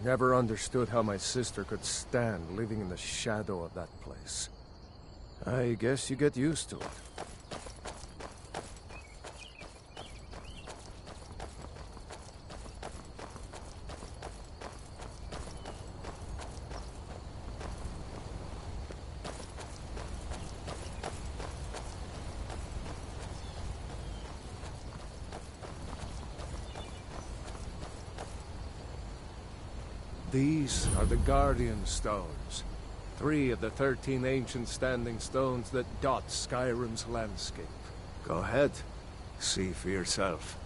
Never understood how my sister could stand living in the shadow of that place. I guess you get used to it. These are the Guardian Stones. 3 of the 13 ancient standing stones that dot Skyrim's landscape. Go ahead. See for yourself.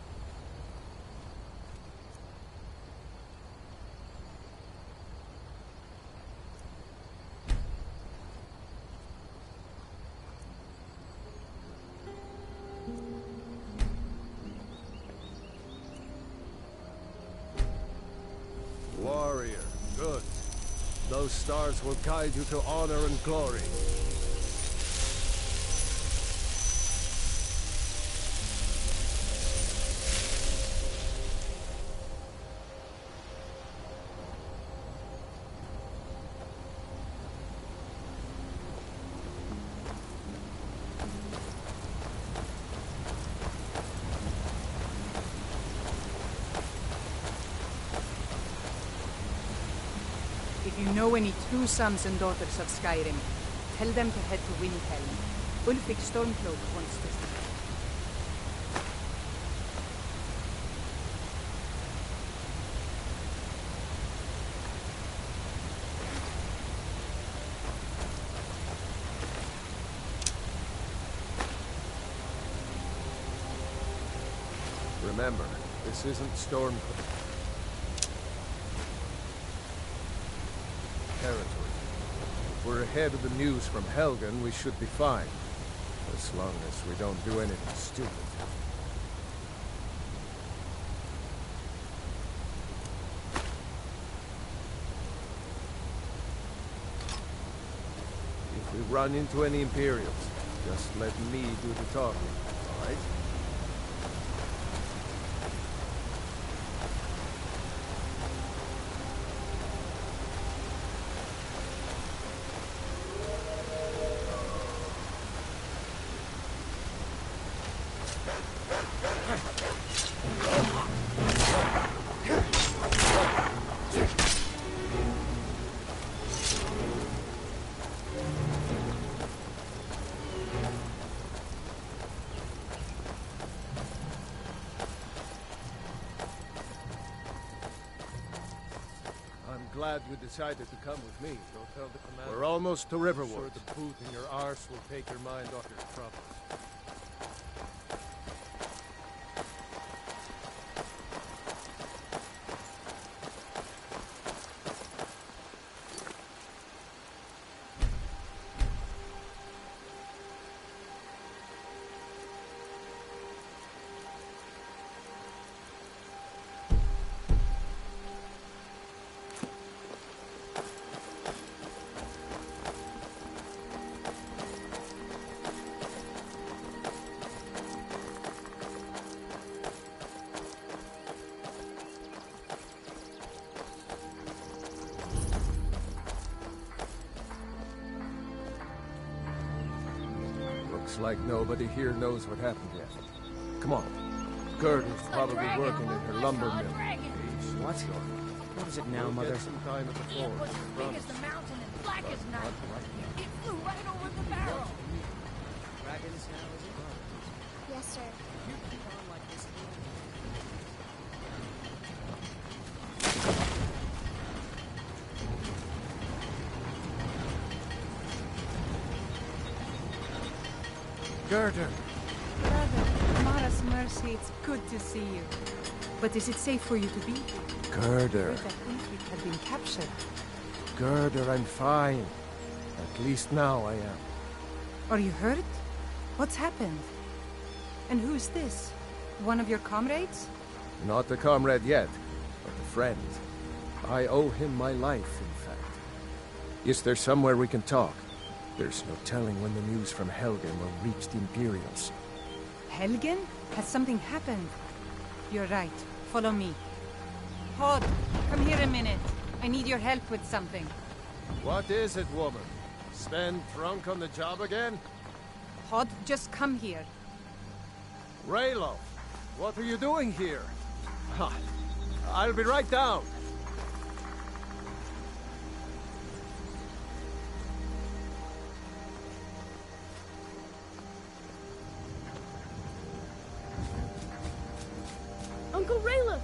Warrior, good. Those stars will guide you to honor and glory. If you know any true sons and daughters of Skyrim, tell them to head to Windhelm. Ulfric Stormcloak wants to see. Remember, this isn't Stormcloak territory. If we're ahead of the news from Helgen, we should be fine. As long as we don't do anything stupid. If we run into any Imperials, just let me do the talking, all right? Glad you decided to come with me. Don't tell the commander. We're almost to Riverwood. Sure, the boot in your arse will take your mind off your troubles. Looks like nobody here knows what happened yet. Come on. Gerda's probably working in her lumber mill. What? What is it now, Mother? Get some time at the forge. It was as big as the mountain and black as night. It flew right over the barrel. Dragons now, is it? Yes, sir. You keep on like this. Gerda! Brother, Mara's mercy, it's good to see you. But is it safe for you to be here? Gerda! Heard that Ulfric had been captured. Gerda, I'm fine. At least now I am. Are you hurt? What's happened? And who's this? One of your comrades? Not a comrade yet, but a friend. I owe him my life, in fact. Is there somewhere we can talk? There's no telling when the news from Helgen will reach the Imperials. Helgen? Has something happened? You're right. Follow me. Hod, come here a minute. I need your help with something. What is it, woman? Sven drunk on the job again? Hod, just come here. Raylo, what are you doing here? Ha! I'll be right down. Uncle Rayla,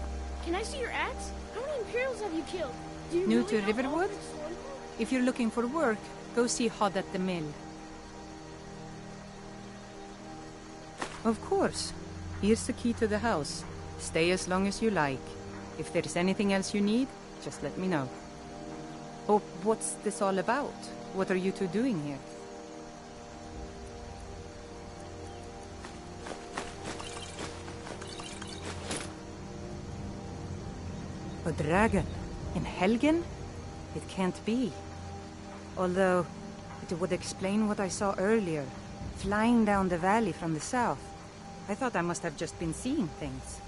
can I see your axe? How many Imperials have you killed? Do you New really to know Riverwood? Ulfric's Stormcloak? If you're looking for work, go see Hod at the mill. Of course. Here's the key to the house. Stay as long as you like. If there's anything else you need, just let me know. Oh, what's this all about? What are you two doing here? A dragon? In Helgen? It can't be. Although, it would explain what I saw earlier, flying down the valley from the south. I thought I must have just been seeing things.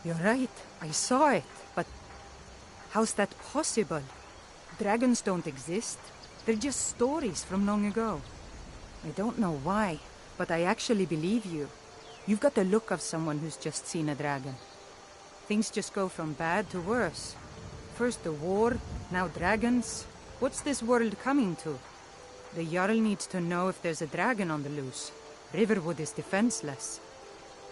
You're right, I saw it, but how's that possible? Dragons don't exist. They're just stories from long ago. I don't know why, but I actually believe you. You've got the look of someone who's just seen a dragon. Things just go from bad to worse. First the war, now dragons. What's this world coming to? The Jarl needs to know if there's a dragon on the loose. Riverwood is defenseless.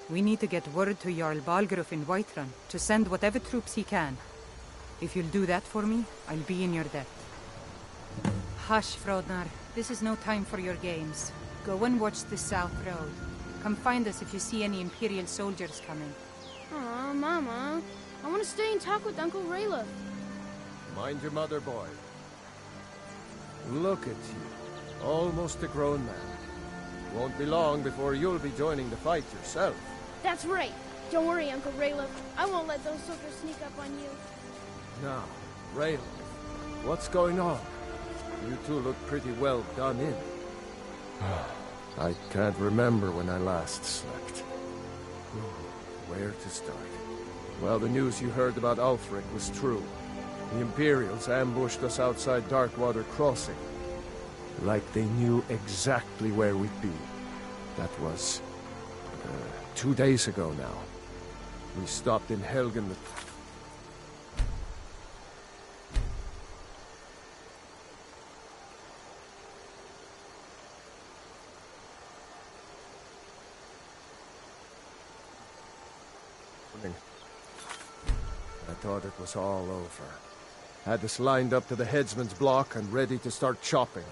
We need to get word to Jarl Balgruuf in Whiterun to send whatever troops he can. If you'll do that for me, I'll be in your debt. Hush, Frodnar. This is no time for your games. Go and watch the South Road. Come find us if you see any Imperial soldiers coming. Aw, Mama. I want to stay and talk with Uncle Rayla. Mind your mother, boy. Look at you. Almost a grown man. Won't be long before you'll be joining the fight yourself. That's right. Don't worry, Uncle Rayla. I won't let those soldiers sneak up on you. Now, Raylo, what's going on? You two look pretty well done in. I can't remember when I last slept. Where to start? Well, the news you heard about Ulfric was true. The Imperials ambushed us outside Darkwater Crossing. Like they knew exactly where we'd be. That was 2 days ago now. We stopped in Helgen. I thought it was all over. Had us lined up to the headsman's block and ready to start chopping.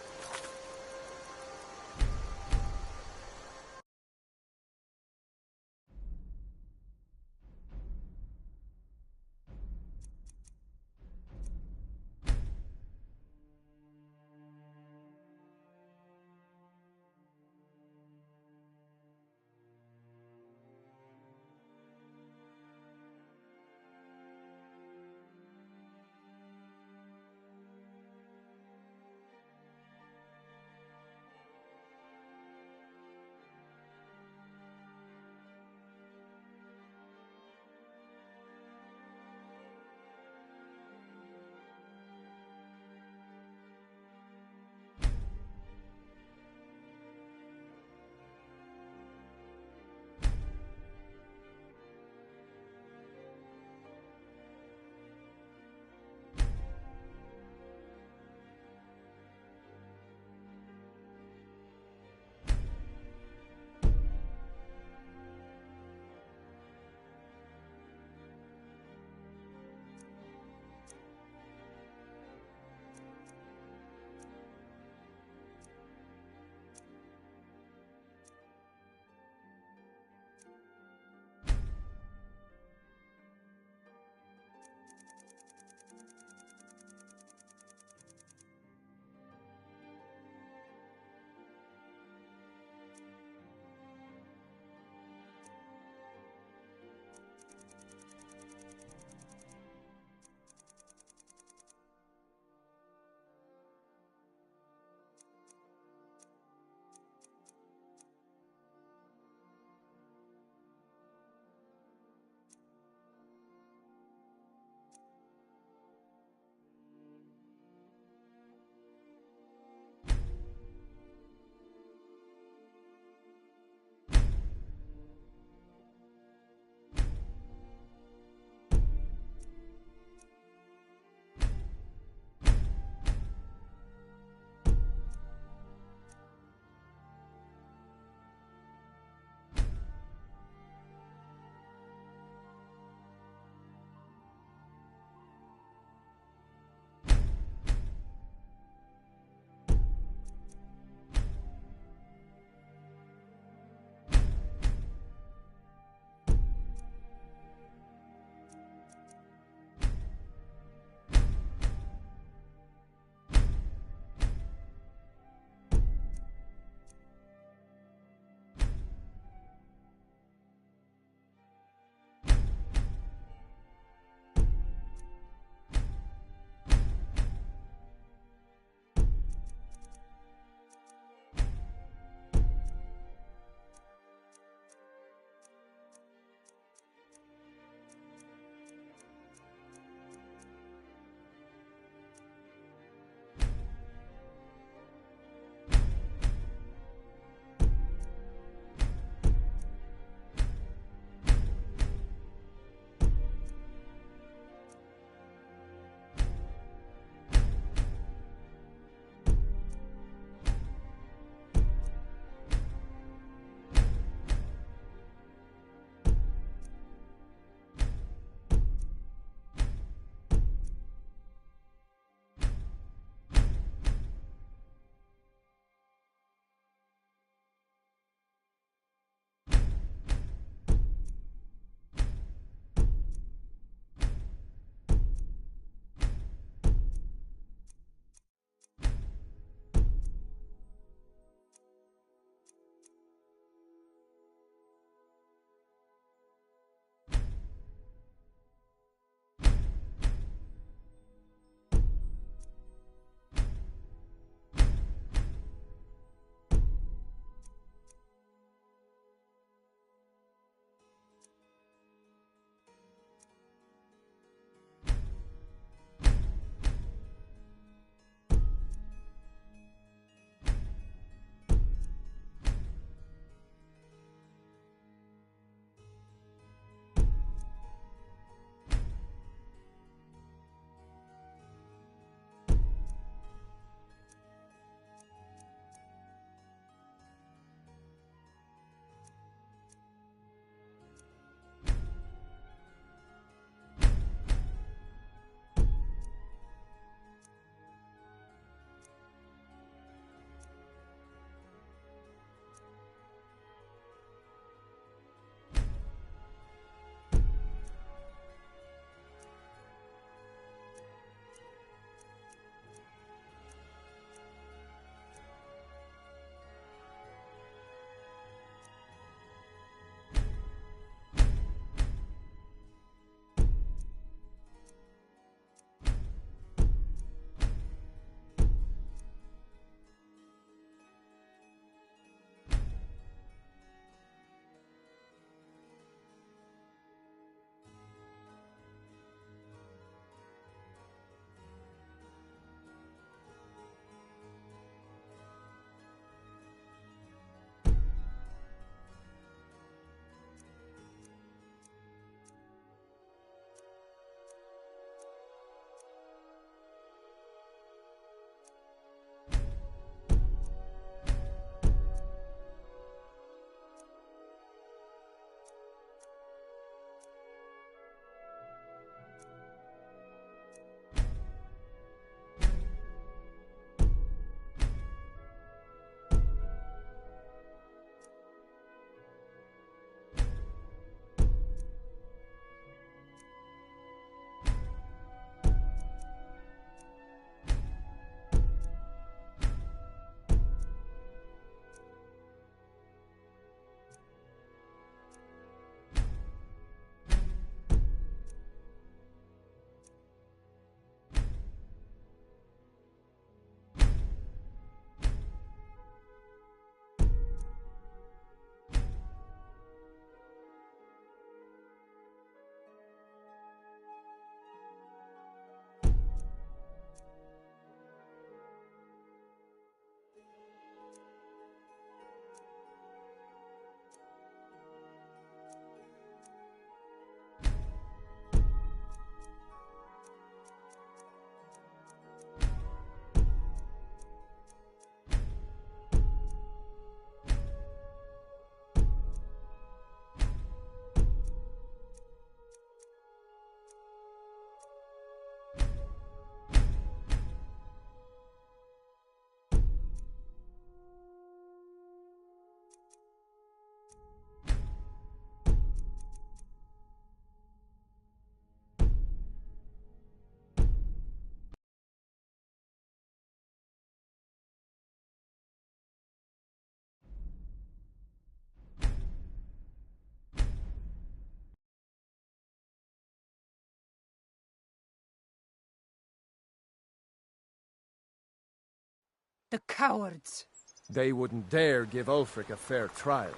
The cowards! They wouldn't dare give Ulfric a fair trial.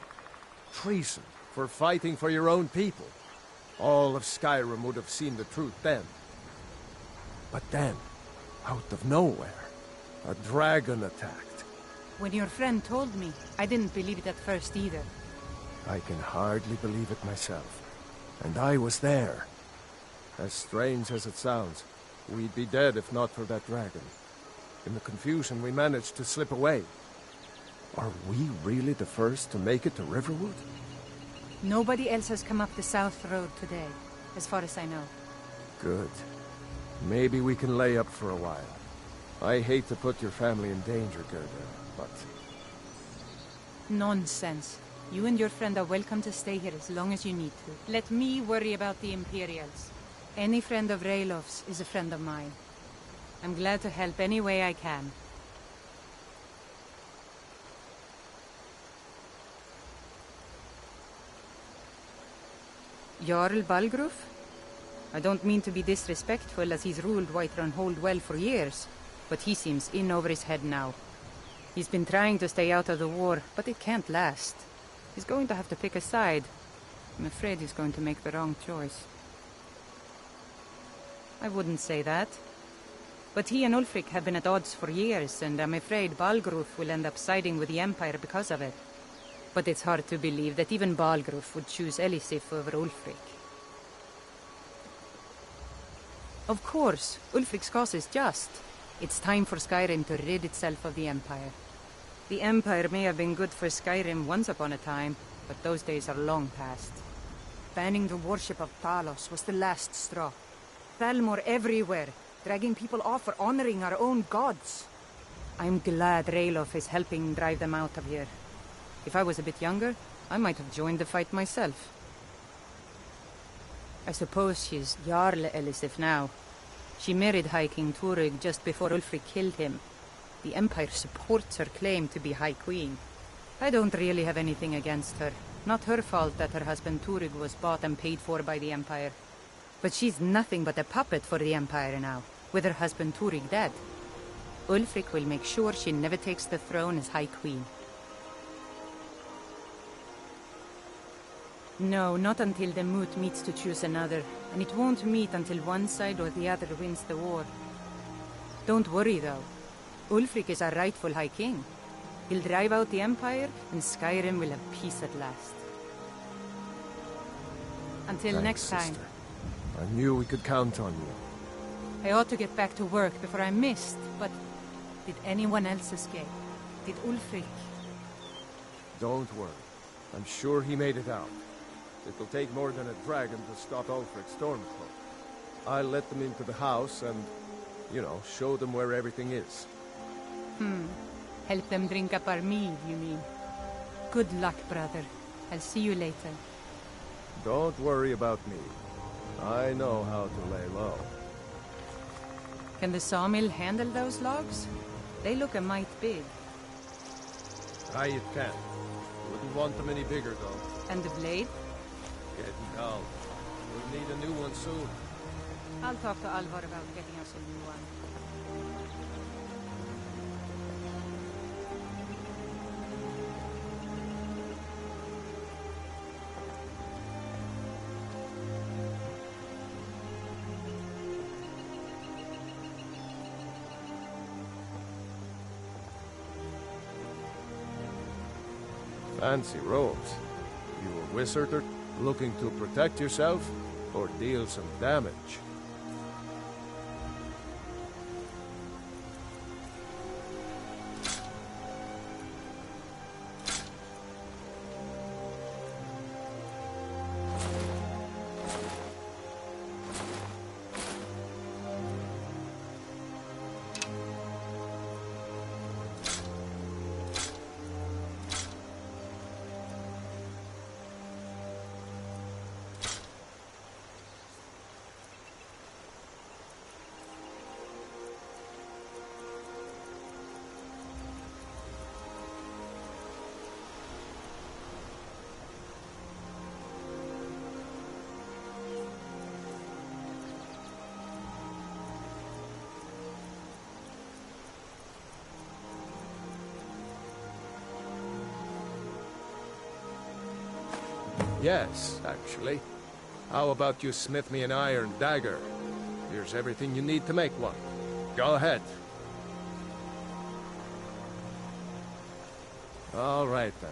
Treason for fighting for your own people. All of Skyrim would have seen the truth then. But then, out of nowhere, a dragon attacked. When your friend told me, I didn't believe it at first either. I can hardly believe it myself. And I was there. As strange as it sounds, we'd be dead if not for that dragon. In the confusion, we managed to slip away. Are we really the first to make it to Riverwood? Nobody else has come up the South Road today, as far as I know. Good. Maybe we can lay up for a while. I hate to put your family in danger, Gerda, but... Nonsense. You and your friend are welcome to stay here as long as you need to. Let me worry about the Imperials. Any friend of Raylof's is a friend of mine. I'm glad to help any way I can. Jarl Balgruf? I don't mean to be disrespectful, as he's ruled Whiterun Hold well for years, but he seems in over his head now. He's been trying to stay out of the war, but it can't last. He's going to have to pick a side. I'm afraid he's going to make the wrong choice. I wouldn't say that. But he and Ulfric have been at odds for years, and I'm afraid Balgruf will end up siding with the Empire because of it. But it's hard to believe that even Balgruf would choose Elisif over Ulfric. Of course, Ulfric's cause is just. It's time for Skyrim to rid itself of the Empire. The Empire may have been good for Skyrim once upon a time, but those days are long past. Banning the worship of Talos was the last straw. Thalmor everywhere, dragging people off for honoring our own gods. I'm glad Ralof is helping drive them out of here. If I was a bit younger, I might have joined the fight myself. I suppose she's Jarl Elisif now. She married High King Turig just before Ulfric killed him. The Empire supports her claim to be High Queen. I don't really have anything against her. Not her fault that her husband Turig was bought and paid for by the Empire. But she's nothing but a puppet for the Empire now, with her husband Turig dead. Ulfric will make sure she never takes the throne as High Queen. No, not until the Moot meets to choose another, and it won't meet until one side or the other wins the war. Don't worry, though. Ulfric is our rightful High King. He'll drive out the Empire, and Skyrim will have peace at last. Until Thanks, next time. sister. I knew we could count on you. I ought to get back to work before I missed, but did anyone else escape? Did Ulfric? Don't worry. I'm sure he made it out. It'll take more than a dragon to stop Ulfric's Stormcloak. I'll let them into the house and, show them where everything is. Help them drink up our mead, you mean? Good luck, brother. I'll see you later. Don't worry about me. I know how to lay low. Can the sawmill handle those logs? They look a mite big. Aye, it can. Wouldn't want them any bigger, though. And the blade? Getting dull. We'll need a new one soon. I'll talk to Alvar about getting us a new one. Fancy robes. You a wizard looking to protect yourself or deal some damage? Yes, actually. How about you smith me an iron dagger? Here's everything you need to make one. Go ahead. All right, then.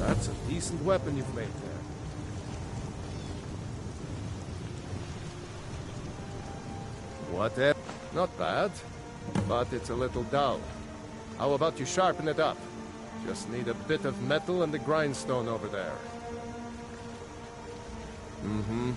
That's a decent weapon you've made there. Whatever. Not bad, but it's a little dull. How about you sharpen it up? Just need a bit of metal and the grindstone over there. Mm-hmm.